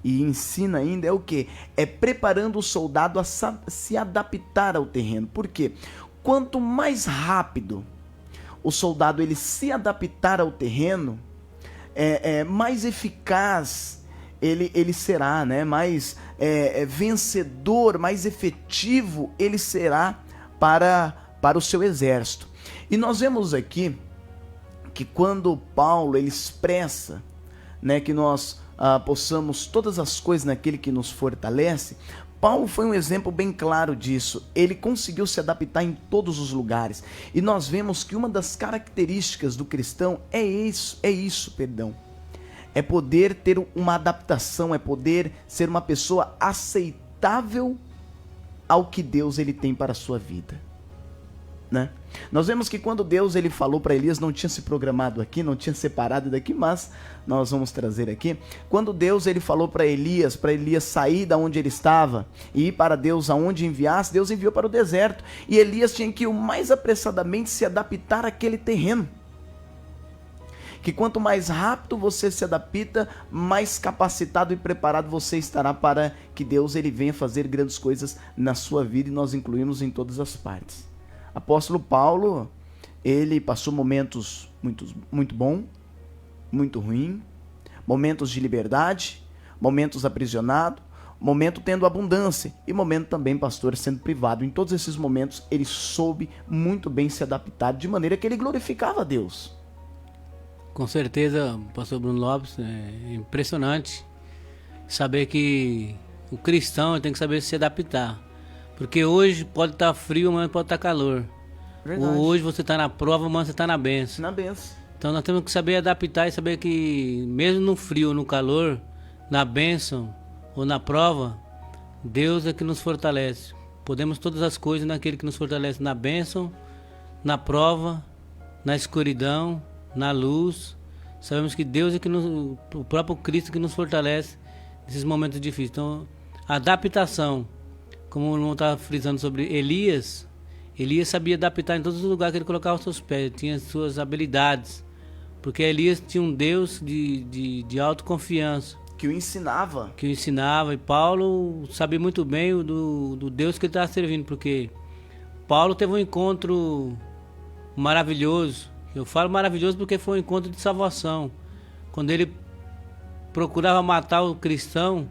e ensina ainda, é o quê? É preparando o soldado a se adaptar ao terreno. Por quê? Quanto mais rápido o soldado ele se adaptar ao terreno, mais eficaz ele será, né? Mais vencedor, mais efetivo ele será para o seu exército. E nós vemos aqui que quando Paulo ele expressa, né, que nós possamos todas as coisas naquele que nos fortalece, Paulo foi um exemplo bem claro disso. Ele conseguiu se adaptar em todos os lugares. E nós vemos que uma das características do cristão é isso, é poder ter uma adaptação, é poder ser uma pessoa aceitável ao que Deus ele tem para a sua vida, né? Nós vemos que quando Deus ele falou para Elias, não tinha se programado aqui, não tinha separado daqui, mas nós vamos trazer aqui. Quando Deus ele falou para Elias sair da onde ele estava e ir para Deus aonde enviasse, Deus enviou para o deserto. E Elias tinha que o mais apressadamente se adaptar àquele terreno. Que quanto mais rápido você se adapta, mais capacitado e preparado você estará para que Deus ele venha fazer grandes coisas na sua vida, e nós incluímos em todas as partes. Apóstolo Paulo, ele passou momentos muito bom, muito ruim, momentos de liberdade, momentos aprisionado, momento tendo abundância e momento também, pastor, sendo privado. Em todos esses momentos ele soube muito bem se adaptar, de maneira que ele glorificava a Deus. Com certeza, pastor Bruno Lopes, é impressionante saber que o cristão tem que saber se adaptar. Porque hoje pode estar frio, amanhã pode estar calor. Verdade. Hoje você está na prova, amanhã você está na bênção. Na benção. Então nós temos que saber adaptar e saber que mesmo no frio ou no calor, na bênção ou na prova, Deus é que nos fortalece. Podemos todas as coisas naquele que nos fortalece, na bênção, na prova, na escuridão, na luz. Sabemos que Deus é que o próprio Cristo que nos fortalece nesses momentos difíceis. Então, a adaptação, como o irmão está frisando sobre Elias sabia adaptar em todos os lugares que ele colocava os seus pés, tinha suas habilidades, porque Elias tinha um Deus de autoconfiança. Que o ensinava. E Paulo sabia muito bem do Deus que ele estava servindo, porque Paulo teve um encontro maravilhoso. Eu falo maravilhoso porque foi um encontro de salvação. Quando ele procurava matar o cristão,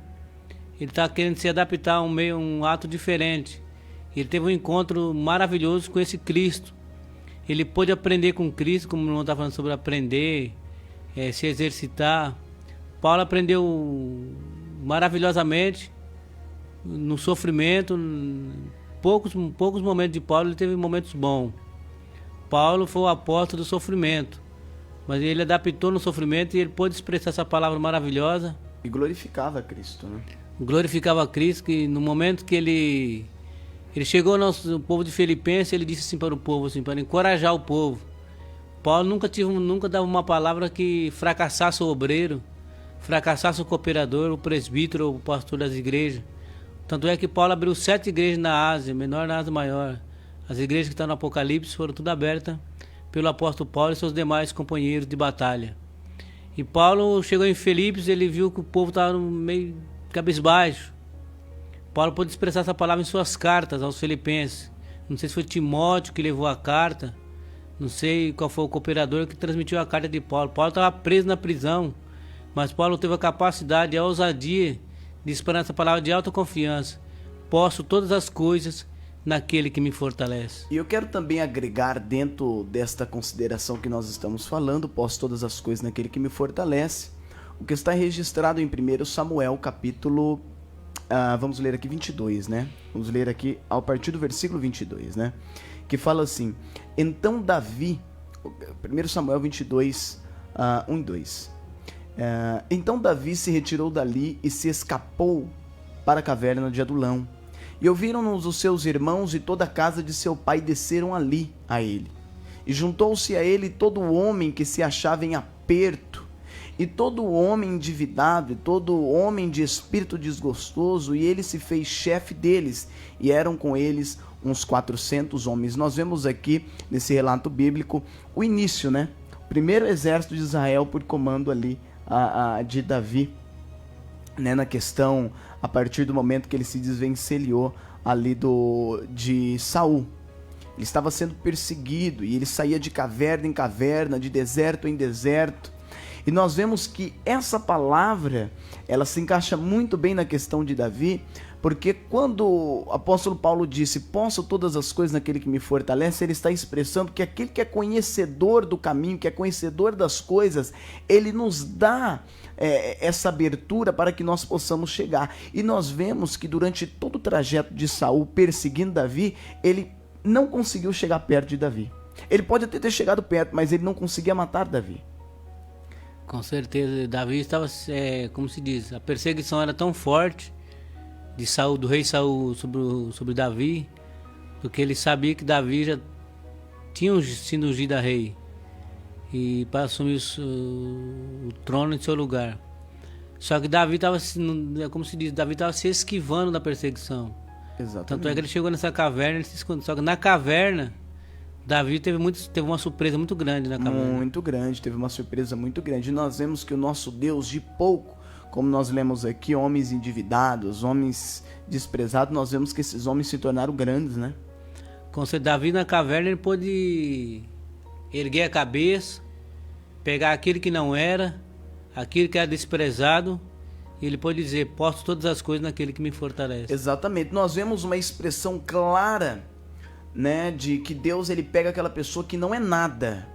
ele estava querendo se adaptar a um ato diferente. Ele teve um encontro maravilhoso com esse Cristo. Ele pôde aprender com Cristo, como o irmão está falando sobre aprender, se exercitar. Paulo aprendeu maravilhosamente no sofrimento. Poucos momentos de Paulo ele teve momentos bons. Paulo foi o apóstolo do sofrimento, mas ele adaptou no sofrimento e ele pôde expressar essa palavra maravilhosa. E glorificava Cristo, né? Glorificava Cristo, que no momento que ele chegou no povo de Filipenses, ele disse assim para o povo, assim, para encorajar o povo. Paulo nunca dava uma palavra que fracassasse o obreiro, fracassasse o cooperador, o presbítero, o pastor das igrejas. Tanto é que Paulo abriu 7 igrejas na Ásia, menor na Ásia maior. As igrejas que estão no Apocalipse foram tudo abertas pelo apóstolo Paulo e seus demais companheiros de batalha. E Paulo chegou em Filipos, ele viu que o povo estava meio cabisbaixo. Paulo pôde expressar essa palavra em suas cartas aos filipenses. Não sei se foi Timóteo que levou a carta, não sei qual foi o cooperador que transmitiu a carta de Paulo. Paulo estava preso na prisão, mas Paulo teve a capacidade e a ousadia de expressar essa palavra de autoconfiança. Posso todas as coisas naquele que me fortalece. E eu quero também agregar dentro desta consideração que nós estamos falando, posso todas as coisas naquele que me fortalece, o que está registrado em 1 Samuel capítulo, vamos ler aqui 22, né? Vamos ler aqui a partir do versículo 22, né? Que fala assim: então Davi, 1 Samuel 22, 1 e 2. Então Davi se retirou dali e se escapou para a caverna de Adulão. E ouviram-nos os seus irmãos e toda a casa de seu pai desceram ali a ele. E juntou-se a ele todo homem que se achava em aperto, e todo homem endividado, e todo homem de espírito desgostoso, e ele se fez chefe deles, e eram com eles uns 400 homens. Nós vemos aqui, nesse relato bíblico, o início, né? O primeiro exército de Israel por comando ali de Davi, né? Na questão, a partir do momento que ele se desvencilhou ali de Saul. Ele estava sendo perseguido, e ele saía de caverna em caverna, de deserto em deserto. E nós vemos que essa palavra, ela se encaixa muito bem na questão de Davi, porque quando o apóstolo Paulo disse, posso todas as coisas naquele que me fortalece, ele está expressando que aquele que é conhecedor do caminho, que é conhecedor das coisas, ele nos dá essa abertura para que nós possamos chegar. E nós vemos que durante todo o trajeto de Saul perseguindo Davi, ele não conseguiu chegar perto de Davi. Ele pode até ter chegado perto, mas ele não conseguia matar Davi. Com certeza, Davi estava, como se diz, a perseguição era tão forte de Saul, do rei Saul sobre Davi, porque ele sabia que Davi já tinha sido ungido a rei e para assumir o trono em seu lugar. Só que Davi estava, como se diz, Davi estava se esquivando da perseguição. Exatamente. Tanto é que ele chegou nessa caverna, ele se escondeu. Só que na caverna, Davi teve uma surpresa muito grande na caverna. Muito grande, teve uma surpresa muito grande. E nós vemos que o nosso Deus, de pouco, como nós lemos aqui, homens endividados, homens desprezados, nós vemos que esses homens se tornaram grandes, né? Com Davi na caverna, ele pôde erguer a cabeça, pegar aquele que não era, aquele que era desprezado, e ele pôde dizer, posso todas as coisas naquele que me fortalece. Exatamente. Nós vemos uma expressão clara, né, de que Deus, ele pega aquela pessoa que não é nada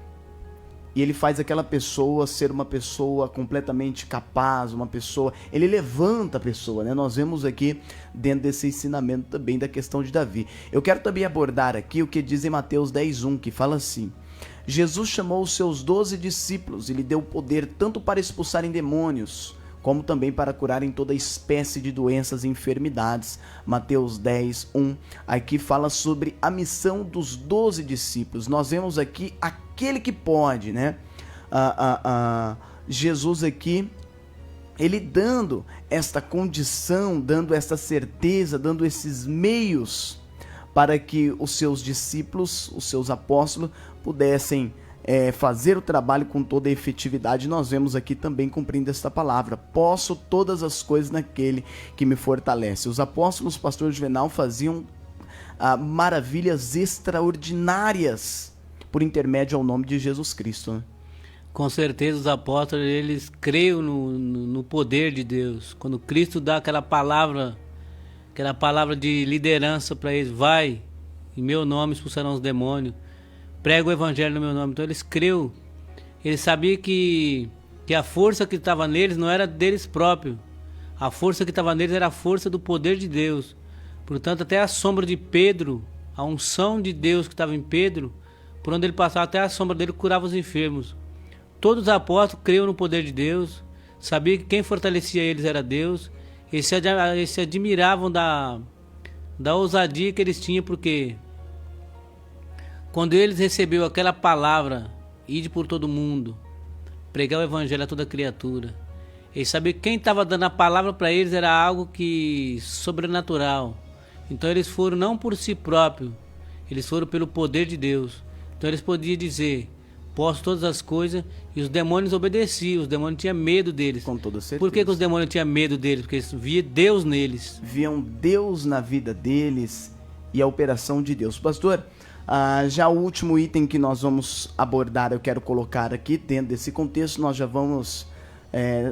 e ele faz aquela pessoa ser uma pessoa completamente capaz, uma pessoa, ele levanta a pessoa, né? Nós vemos aqui dentro desse ensinamento também da questão de Davi. Eu quero também abordar aqui o que diz em Mateus 10:1, que fala assim: Jesus chamou os seus 12 discípulos e lhe deu poder tanto para expulsarem demônios, como também para curarem toda espécie de doenças e enfermidades. Mateus 10:1, aqui fala sobre a missão dos 12 discípulos. Nós vemos aqui aquele que pode, né? Jesus aqui, ele dando esta condição, dando esta certeza, dando esses meios para que os seus discípulos, os seus apóstolos, pudessem fazer o trabalho com toda a efetividade. Nós vemos aqui também cumprindo esta palavra: posso todas as coisas naquele que me fortalece. Os apóstolos, pastor Juvenal, faziam maravilhas extraordinárias por intermédio ao nome de Jesus Cristo, né? Com certeza os apóstolos, eles creem no poder de Deus. Quando Cristo dá aquela palavra de liderança para eles, vai, em meu nome expulsarão os demônios, prega o evangelho no meu nome. Então eles creram, eles sabiam que a força que estava neles não era deles próprios, a força que estava neles era a força do poder de Deus. Portanto, até a sombra de Pedro, a unção de Deus que estava em Pedro, por onde ele passava, até a sombra dele curava os enfermos. Todos os apóstolos criam no poder de Deus, sabiam que quem fortalecia eles era Deus, eles se admiravam da ousadia que eles tinham, porque quando eles receberam aquela palavra, ide por todo mundo, pregar o evangelho a toda criatura, eles sabiam que quem estava dando a palavra para eles era algo que sobrenatural. Então eles foram não por si próprios, eles foram pelo poder de Deus. Então eles podiam dizer, posso todas as coisas, e os demônios obedeciam, os demônios tinham medo deles. Com toda certeza. Por que os demônios tinham medo deles? Porque eles viam Deus neles. Viam Deus na vida deles e a operação de Deus. Pastor, já o último item que nós vamos abordar, eu quero colocar aqui dentro desse contexto. Nós já vamos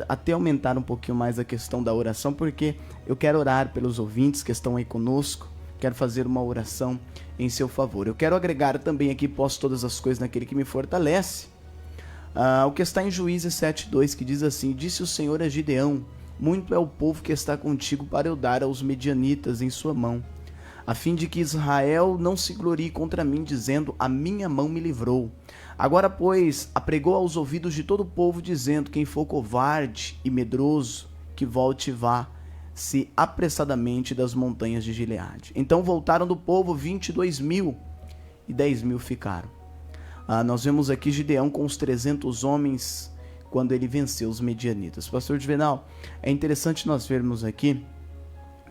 até aumentar um pouquinho mais a questão da oração, porque eu quero orar pelos ouvintes que estão aí conosco, quero fazer uma oração em seu favor. Eu quero agregar também aqui, posso todas as coisas naquele que me fortalece, o que está em Juízes 7:2, que diz assim: disse o Senhor a Gideão, muito é o povo que está contigo para eu dar aos medianitas em sua mão. a fim de que Israel não se glorie contra mim, dizendo, a minha mão me livrou. Agora, pois, apregou aos ouvidos de todo o povo, dizendo, quem for covarde e medroso, que volte e vá-se apressadamente das montanhas de Gileade. Então voltaram do povo 22.000 e 10.000 ficaram. Nós vemos aqui Gideão com os 300 homens quando ele venceu os medianitas. Pastor Juvenal, é interessante nós vermos aqui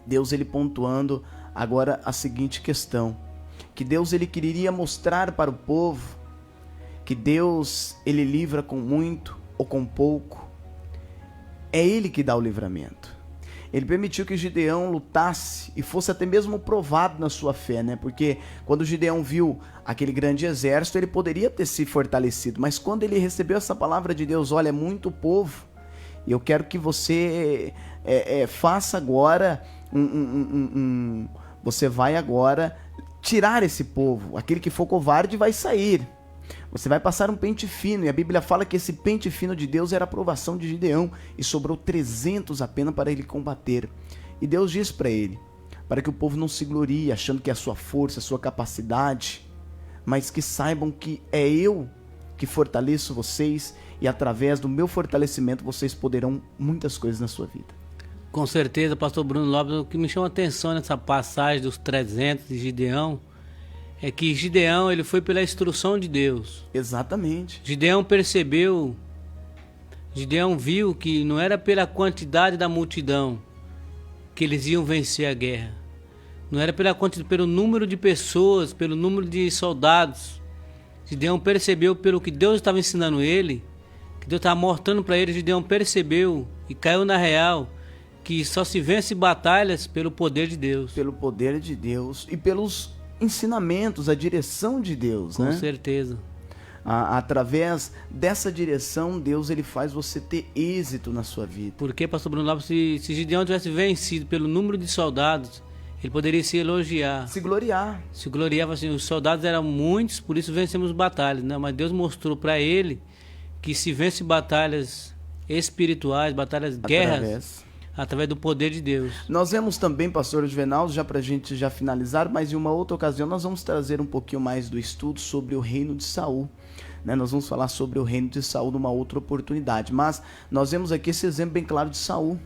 Deus ele pontuando agora a seguinte questão, que Deus ele queria mostrar para o povo que Deus ele livra com muito ou com pouco, é ele que dá o livramento. Ele permitiu que Gideão lutasse e fosse até mesmo provado na sua fé, né? Porque quando Gideão viu aquele grande exército, ele poderia ter se fortalecido, mas quando ele recebeu essa palavra de Deus, olha, é muito povo, e eu quero que você faça agora você vai agora tirar esse povo, aquele que for covarde vai sair. Você vai passar um pente fino, e a Bíblia fala que esse pente fino de Deus era a aprovação de Gideão, e sobrou 300 apenas para ele combater. E Deus diz para ele, para que o povo não se glorie, achando que é a sua força, a sua capacidade, mas que saibam que é eu que fortaleço vocês, e através do meu fortalecimento vocês poderão muitas coisas na sua vida. Com certeza, pastor Bruno Lopes, o que me chama a atenção nessa passagem dos 300 de Gideão, é que Gideão ele foi pela instrução de Deus. Exatamente. Gideão percebeu, Gideão viu que não era pela quantidade da multidão que eles iam vencer a guerra. Não era pelo número de pessoas, pelo número de soldados. Gideão percebeu pelo que Deus estava ensinando ele, que Deus estava mostrando para ele. Gideão percebeu e caiu na real que só se vence batalhas pelo poder de Deus. Pelo poder de Deus e pelos ensinamentos, a direção de Deus, Com né? certeza. Através dessa direção, Deus ele faz você ter êxito na sua vida. Porque, pastor Bruno Lopes, se Gideão tivesse vencido pelo número de soldados, ele poderia se elogiar. Se gloriar. Se gloriava assim, os soldados eram muitos, por isso vencemos batalhas, né? Mas Deus mostrou para ele que se vence batalhas espirituais, batalhas, guerras, através do poder de Deus. Nós vemos também, pastor Juvenal, já para a gente já finalizar, mas em uma outra ocasião nós vamos trazer um pouquinho mais do estudo sobre o reino de Saul, né? Nós vamos falar sobre o reino de Saul numa outra oportunidade, mas nós vemos aqui esse exemplo bem claro de Saul,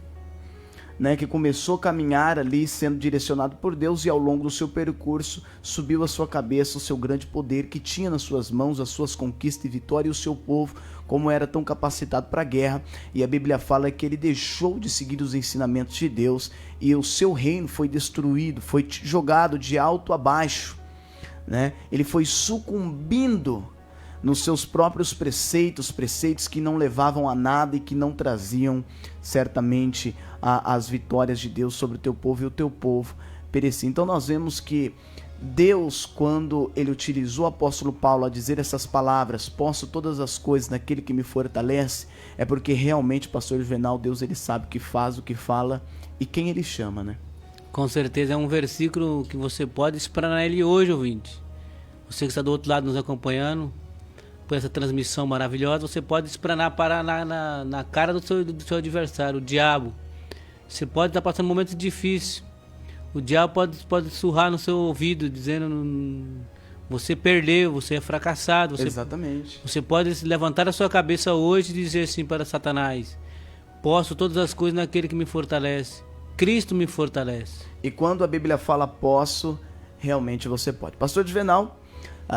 né, que começou a caminhar ali sendo direcionado por Deus, e ao longo do seu percurso subiu à sua cabeça o seu grande poder que tinha nas suas mãos, as suas conquistas e vitórias, e o seu povo como era tão capacitado para a guerra. E a Bíblia fala que ele deixou de seguir os ensinamentos de Deus e o seu reino foi destruído, foi jogado de alto a baixo, né? Ele foi sucumbindo nos seus próprios preceitos que não levavam a nada e que não traziam certamente as vitórias de Deus sobre o teu povo, e o teu povo perecia. Então nós vemos que Deus, quando ele utilizou o apóstolo Paulo a dizer essas palavras, posso todas as coisas naquele que me fortalece, é porque realmente, pastor Juvenal, Deus ele sabe o que faz, o que fala e quem ele chama, né? Com certeza é um versículo que você pode explanar ele hoje, ouvinte. Você que está do outro lado nos acompanhando por essa transmissão maravilhosa, você pode explanar na cara do seu adversário, o diabo. Você pode estar passando momentos difíceis. O diabo pode surrar no seu ouvido, dizendo: você perdeu, você é fracassado. Exatamente. Você pode levantar a sua cabeça hoje e dizer assim para Satanás: posso todas as coisas naquele que me fortalece. Cristo me fortalece. E quando a Bíblia fala posso, realmente você pode. Pastor Juvenal,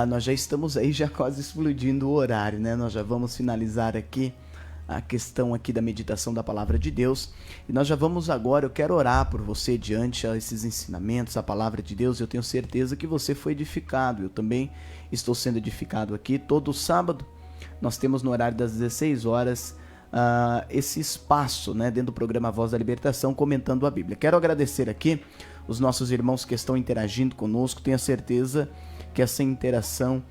nós já estamos aí já quase explodindo o horário, né? Nós já vamos finalizar aqui a questão aqui da meditação da palavra de Deus, e nós já vamos agora, eu quero orar por você diante a esses ensinamentos, a palavra de Deus. Eu tenho certeza que você foi edificado, eu também estou sendo edificado aqui. Todo sábado nós temos no horário das 16 horas esse espaço, né, dentro do programa Voz da Libertação, comentando a Bíblia. Quero agradecer aqui os nossos irmãos que estão interagindo conosco. Tenho certeza que essa interação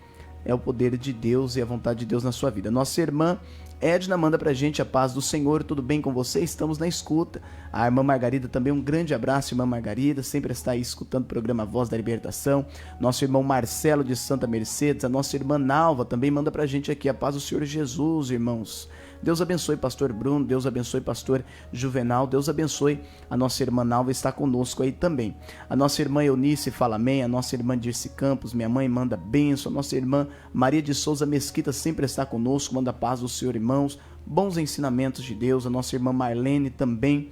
é o poder de Deus e a vontade de Deus na sua vida. Nossa irmã Edna manda pra gente: a paz do Senhor, tudo bem com você? Estamos na escuta. A irmã Margarida também, um grande abraço, irmã Margarida, sempre está aí escutando o programa Voz da Libertação. Nosso irmão Marcelo de Santa Mercedes, a nossa irmã Nalva também manda pra gente aqui: a paz do Senhor Jesus, irmãos. Deus abençoe pastor Bruno, Deus abençoe pastor Juvenal, Deus abençoe a nossa irmã Nalva, está conosco aí também. A nossa irmã Eunice fala amém, a nossa irmã Dirce Campos, minha mãe, manda bênção, a nossa irmã Maria de Souza Mesquita sempre está conosco, manda paz do Senhor, irmãos, bons ensinamentos de Deus. A nossa irmã Marlene também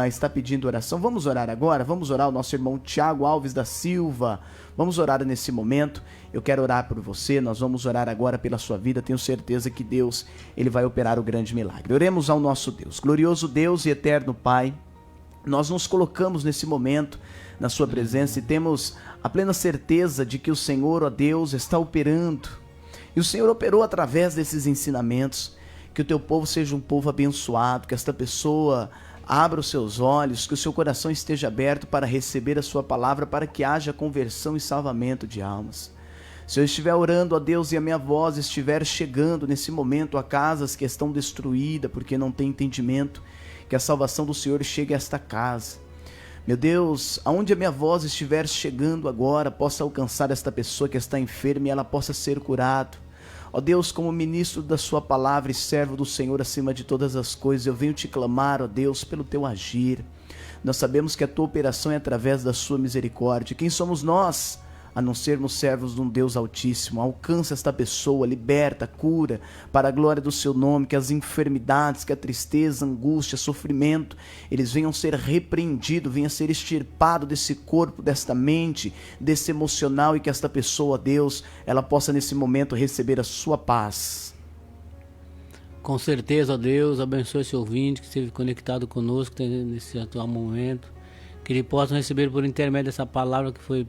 está pedindo oração. Vamos orar agora? Vamos orar o nosso irmão Tiago Alves da Silva. Vamos orar nesse momento. Eu quero orar por você, nós vamos orar agora pela sua vida. Tenho certeza que Deus, Ele vai operar o grande milagre. Oremos ao nosso Deus. Glorioso Deus e eterno Pai, nós nos colocamos nesse momento na sua presença e temos a plena certeza de que o Senhor, ó Deus, está operando. E o Senhor operou através desses ensinamentos. Que o teu povo seja um povo abençoado, que esta pessoa abra os seus olhos, que o seu coração esteja aberto para receber a sua palavra, para que haja conversão e salvamento de almas. Se eu estiver orando a Deus e a minha voz estiver chegando nesse momento a casas que estão destruídas porque não tem entendimento, que a salvação do Senhor chegue a esta casa. Meu Deus, aonde a minha voz estiver chegando agora, possa alcançar esta pessoa que está enferma e ela possa ser curada. Ó Deus, como ministro da sua palavra e servo do Senhor acima de todas as coisas, eu venho te clamar, ó Deus, pelo teu agir. Nós sabemos que a tua operação é através da sua misericórdia. Quem somos nós, a não sermos servos de um Deus altíssimo? Alcança esta pessoa, liberta, cura, para a glória do seu nome, que as enfermidades, que a tristeza, a angústia, sofrimento, eles venham ser repreendidos, venham ser extirpados desse corpo, desta mente, desse emocional, e que esta pessoa, Deus, ela possa nesse momento receber a sua paz. Com certeza, ó Deus, abençoe esse ouvinte que esteve conectado conosco nesse atual momento, que ele possa receber por intermédio dessa palavra que foi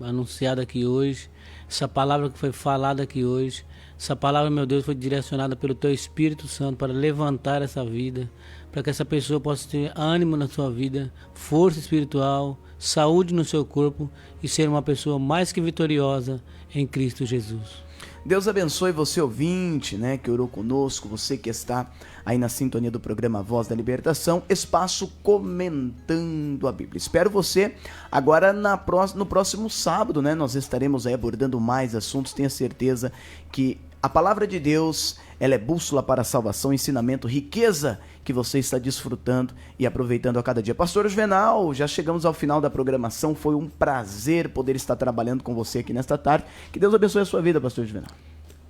anunciada aqui hoje, essa palavra que foi falada aqui hoje, essa palavra, meu Deus, foi direcionada pelo Teu Espírito Santo para levantar essa vida, para que essa pessoa possa ter ânimo na sua vida, força espiritual, saúde no seu corpo e ser uma pessoa mais que vitoriosa em Cristo Jesus. Deus abençoe você, ouvinte, né, que orou conosco, você que está aí na sintonia do programa Voz da Libertação, espaço comentando a Bíblia. Espero você agora no próximo sábado, né, nós estaremos aí abordando mais assuntos. Tenha certeza que a palavra de Deus, ela é bússola para a salvação, ensinamento, riqueza que você está desfrutando e aproveitando a cada dia. Pastor Juvenal, já chegamos ao final da programação, foi um prazer poder estar trabalhando com você aqui nesta tarde. Que Deus abençoe a sua vida, Pastor Juvenal.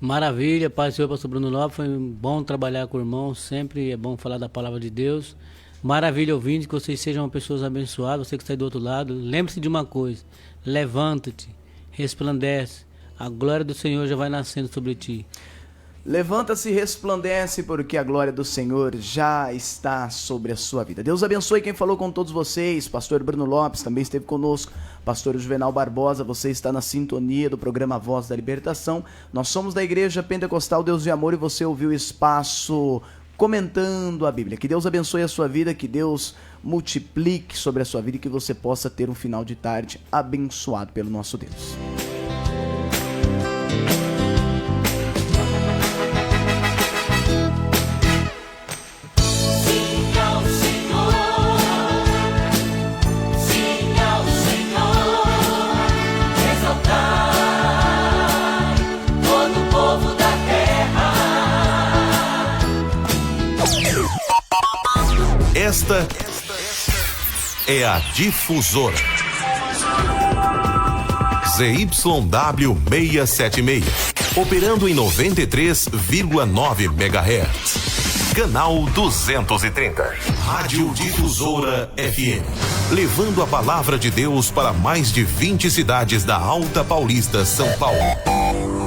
Maravilha, Pai do Senhor, Pastor Bruno Lopes, foi bom trabalhar com o irmão, sempre é bom falar da palavra de Deus. Maravilha, ouvinte, que vocês sejam pessoas abençoadas, você que está aí do outro lado, lembre-se de uma coisa, levanta-te, resplandece, a glória do Senhor já vai nascendo sobre ti. Levanta-se e resplandece, porque a glória do Senhor já está sobre a sua vida. Deus abençoe quem falou com todos vocês. Pastor Bruno Lopes também esteve conosco. Pastor Juvenal Barbosa, você está na sintonia do programa Voz da Libertação. Nós somos da Igreja Pentecostal Deus de Amor e você ouviu o espaço comentando a Bíblia. Que Deus abençoe a sua vida, que Deus multiplique sobre a sua vida e que você possa ter um final de tarde abençoado pelo nosso Deus. Esta é a Difusora ZYW 676, operando em 93,9 MHz. Canal 230. Rádio Difusora FM. Levando a palavra de Deus para mais de 20 cidades da Alta Paulista, São Paulo.